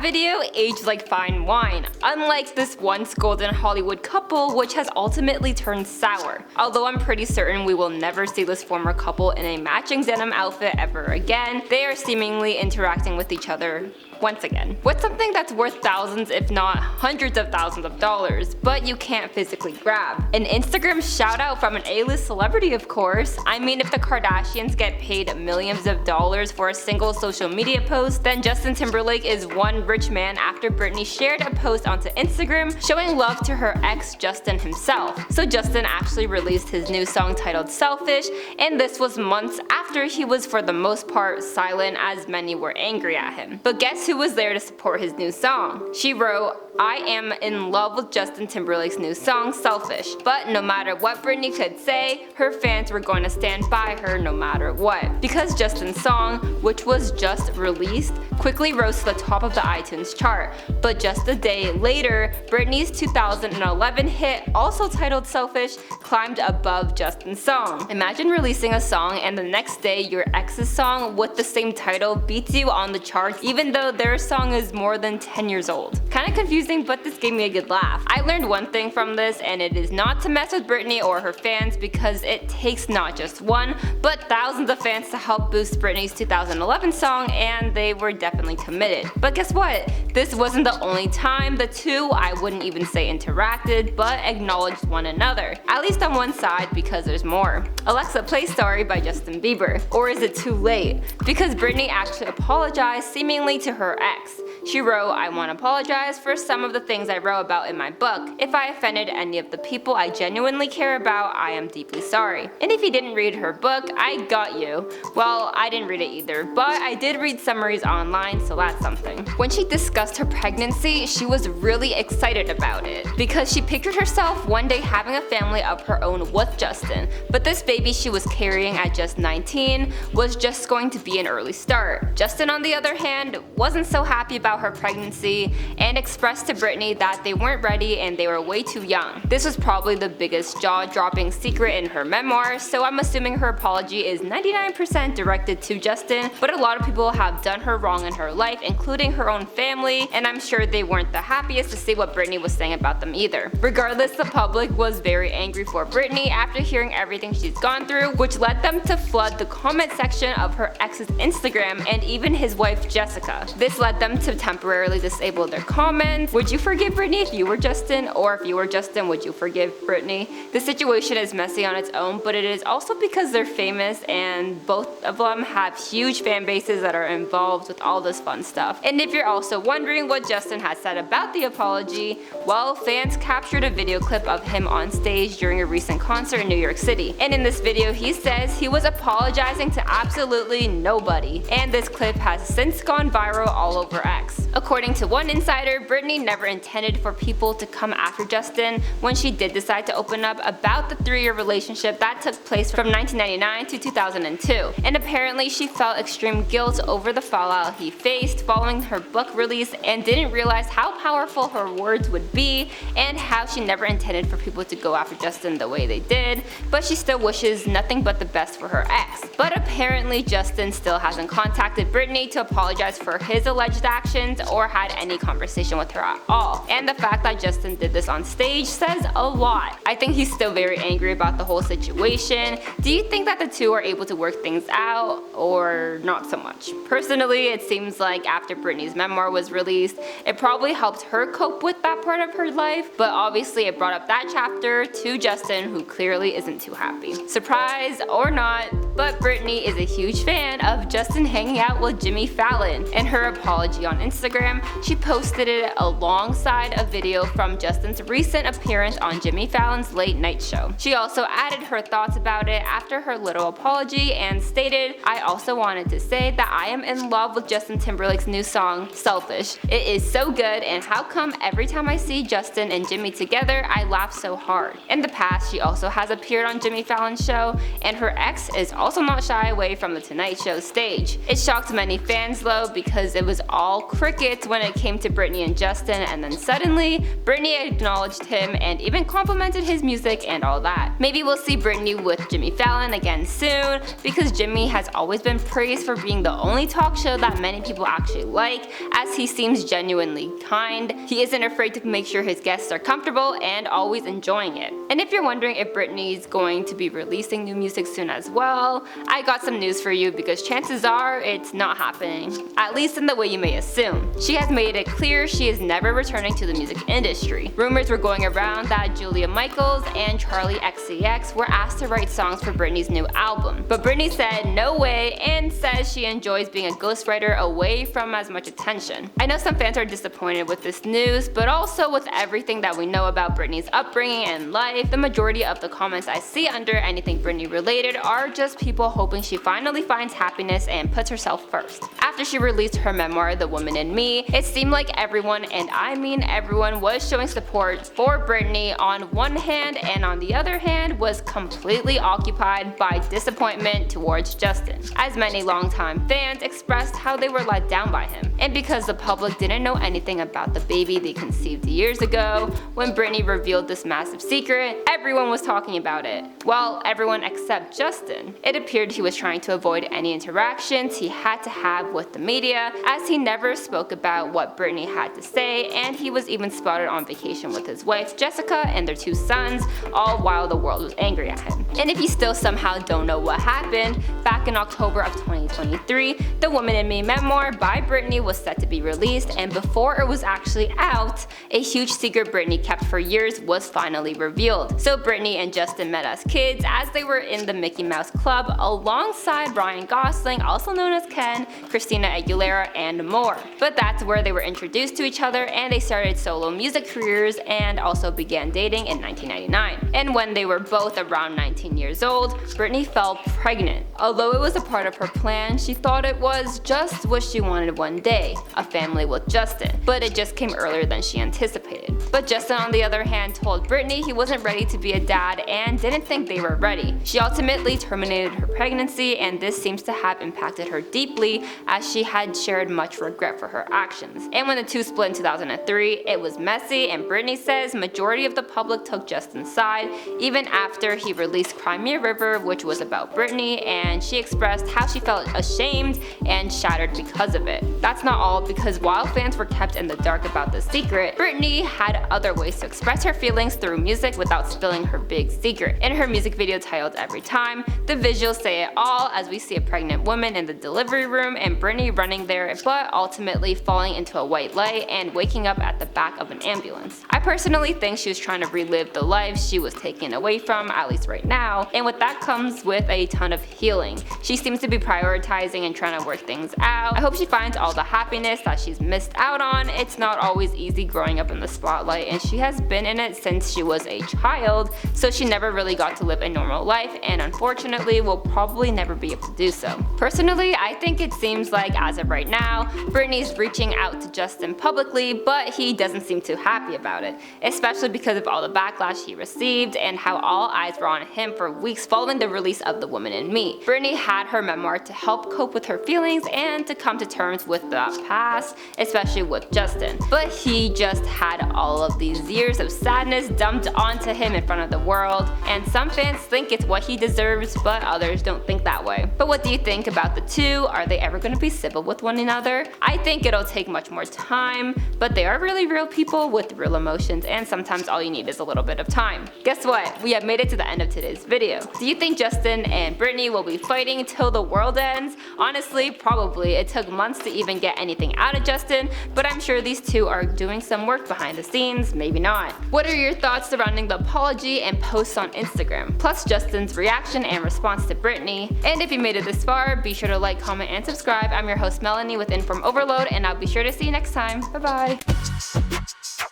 video aged like fine wine, unlike this once golden Hollywood couple which has ultimately turned sour. Although I'm pretty certain we will never see this former couple in a matching denim outfit ever again, they are seemingly interacting with each other once again, with something that's worth thousands if not hundreds of thousands of dollars, but you can't physically grab. An Instagram shout out from an A-list celebrity, of course. I mean, if the Kardashians get paid millions of dollars for a single social media post, then Justin Timberlake is one rich man after Britney shared a post onto Instagram showing love to her ex Justin himself. So Justin actually released his new song titled Selfish, and this was months after he was for the most part silent as many were angry at him. But guess who was there to support his new song? She wrote, "I am in love with Justin Timberlake's new song, Selfish." But no matter what Britney could say, her fans were going to stand by her no matter what. Because Justin's song, which was just released, quickly rose to the top of the iTunes chart. But just a day later, Britney's 2011 hit, also titled Selfish, climbed above Justin's song. Imagine releasing a song and the next day your ex's song with the same title beats you on the charts even though their song is more than 10 years old. Kinda confusing, but this gave me a good laugh. I learned one thing from this, and it is not to mess with Britney or her fans because it takes not just one, but thousands of fans to help boost Britney's 2011 song, and they were definitely committed. But guess what? This wasn't the only time the two, I wouldn't even say interacted, but acknowledged one another. At least on one side, because there's more. Alexa, play Sorry by Justin Bieber. Or is it too late? Because Britney actually apologized seemingly to her ex. She wrote, "I want to apologize for some of the things I wrote about in my book. If I offended any of the people I genuinely care about, I am deeply sorry." And if you didn't read her book, I got you. Well, I didn't read it either, but I did read summaries online, so that's something. When she discussed her pregnancy, she was really excited about it because she pictured herself one day having a family of her own with Justin. But this baby she was carrying at just 19 was just going to be an early start. Justin, on the other hand, wasn't so happy about her pregnancy and expressed to Britney that they weren't ready and they were way too young. This was probably the biggest jaw-dropping secret in her memoir, so I'm assuming her apology is 99% directed to Justin, but a lot of people have done her wrong in her life, including her own family, and I'm sure they weren't the happiest to see what Britney was saying about them either. Regardless, the public was very angry for Britney after hearing everything she's gone through, which led them to flood the comment section of her ex's Instagram and even his wife Jessica. This led them to temporarily disable their comments. Would you forgive Britney if you were Justin? Or if you were Justin, would you forgive Britney? The situation is messy on its own, but it is also because they're famous and both of them have huge fan bases that are involved with all this fun stuff. And if you're also wondering what Justin has said about the apology, well, fans captured a video clip of him on stage during a recent concert in New York City. And in this video, he says he was apologizing to absolutely nobody. And this clip has since gone viral all over X. According to one insider, Britney never intended for people to come after Justin when she did decide to open up about the 3-year relationship that took place from 1999 to 2002. And apparently she felt extreme guilt over the fallout he faced following her book release and didn't realize how powerful her words would be and how she never intended for people to go after Justin the way they did, but she still wishes nothing but the best for her ex. But apparently Justin still hasn't contacted Britney to apologize for his alleged actions or had any conversation with her at all. And the fact that Justin did this on stage says a lot. I think he's still very angry about the whole situation. Do you think that the two are able to work things out or not so much? Personally, it seems like after Britney's memoir was released, it probably helped her cope with that part of her life, but obviously it brought up that chapter to Justin, who clearly isn't too happy. Surprise or not, but Britney is a huge fan of Justin hanging out with Jimmy Fallon. In her apology on Instagram, she posted it alongside a video from Justin's recent appearance on Jimmy Fallon's late night show. She also added her thoughts about it after her little apology and stated, "I also wanted to say that I am in love with Justin Timberlake's new song, Selfish. It is so good, and how come every time I see Justin and Jimmy together, I laugh so hard." In the past, she also has appeared on Jimmy Fallon's show, and her ex is also not shy away from the Tonight Show stage. It shocked many fans though because it was all crickets when it came to Britney and Justin, and then suddenly Britney acknowledged him and even complimented his music and all that. Maybe we'll see Britney with Jimmy Fallon again soon, because Jimmy has always been praised for being the only talk show that many people actually like, as he seems genuinely kind. He isn't afraid to make sure his guests are comfortable and always enjoying it. And if you're wondering if Britney's going to be releasing new music soon as well, I got some news for you, because chances are it's not happening, at least in the way you may assume. She has made it clear she is never returning to the music industry. Rumors were going around that Julia Michaels and Charlie XCX were asked to write songs for Britney's new album, but Britney said no way and says she enjoys being a ghostwriter away from as much attention. I know some fans are disappointed with this news, but also with everything that we know about Britney's upbringing and life, the majority of the comments I see under anything Britney related are just people hoping she finally finds happiness and puts herself first. After she released her memoir, The Woman in Me, it seemed like everyone, and I mean everyone, was showing support for Britney on one hand, and on the other hand was completely occupied by disappointment towards Justin, as many longtime fans expressed how they were let down by him. And because the public didn't know anything about the baby they conceived years ago, when Britney revealed this massive secret, everyone was talking about it. Well, everyone except Justin. It appeared he was trying to avoid any interactions he had to have with the media, as he never spoke about what Britney had to say, and he was even spotted on vacation with his wife Jessica and their 2 sons, all while the world was angry at him. And if you still somehow don't know what happened, back in October of 2023, The Woman in Me memoir by Britney was set to be released, and before it was actually out, a huge secret Britney kept for years was finally revealed. So Britney and Justin met as kids as they were in the Mickey Mouse Club alongside Ryan Gosling, also known as Ken, Christina Aguilera, and more. But that's where they were introduced to each other, and they started solo music careers and also began dating in 1999. And when they were both around 19 years old, Britney fell pregnant. Although it was a part of her plan, she thought it was just what she wanted one day, a family with Justin, but it just came earlier than she anticipated. But Justin, on the other hand, told Britney he wasn't ready to be a dad and didn't think they were ready. She ultimately terminated her pregnancy, and this seems to have impacted her deeply, as she had shared much regret for her actions. And when the two split in 2003, it was messy, and Britney says majority of the public took Justin's side, even after he released Cry Me a River, which was about Britney, and she expressed how she felt ashamed and shattered because of it. That's not all, because while fans were kept in the dark about the secret, Britney had other ways to express her feelings through music without spilling her big secret. In her music video titled Every Time, the visuals say it all, as we see a pregnant woman in the delivery room and Britney running there, but ultimately falling into a white light and waking up at the back of an ambulance. I personally think she was trying to relive the life she was taken away from, at least right now, and with that comes with a ton of healing. She seems to be prioritizing and trying to work things out. I hope she finds all the happiness that she's missed out on. It's not always easy growing up in the spotlight, and she has been in it since she was a child, so she never really got to live a normal life, and unfortunately will probably never be able to do so. Personally, I think it seems like, as of right now, Britney's reaching out to Justin publicly, but he doesn't seem too happy about it, especially because of all the backlash he received and how all eyes were on him for weeks following the release of The Woman in Me. Britney had her memoir to help cope with her feelings and to come to terms with the past, especially with Justin. But he just had all of these years of sadness dumped onto him in front of the world, and some fans think it's what he deserves, but others don't think that way. But what do you think about the two? Are they ever going to be civil with one another? I think it'll take much more time, but they are really real people with real emotions, and sometimes all you need is a little bit of time. Guess what? We have made it to the end of today's video. Do you think Justin and Britney will be fighting till the world ends? Honestly, probably. It took months to even get anything out of Justin, but I'm sure these two are doing some work behind the scenes, maybe not. What are your thoughts surrounding the apology and posts on Instagram, plus Justin's reaction and response to Britney? And if you made it this far, be sure to like, comment, and subscribe. I'm your host Melanie with InformOverload, and I'll be sure to see you next time. Bye bye.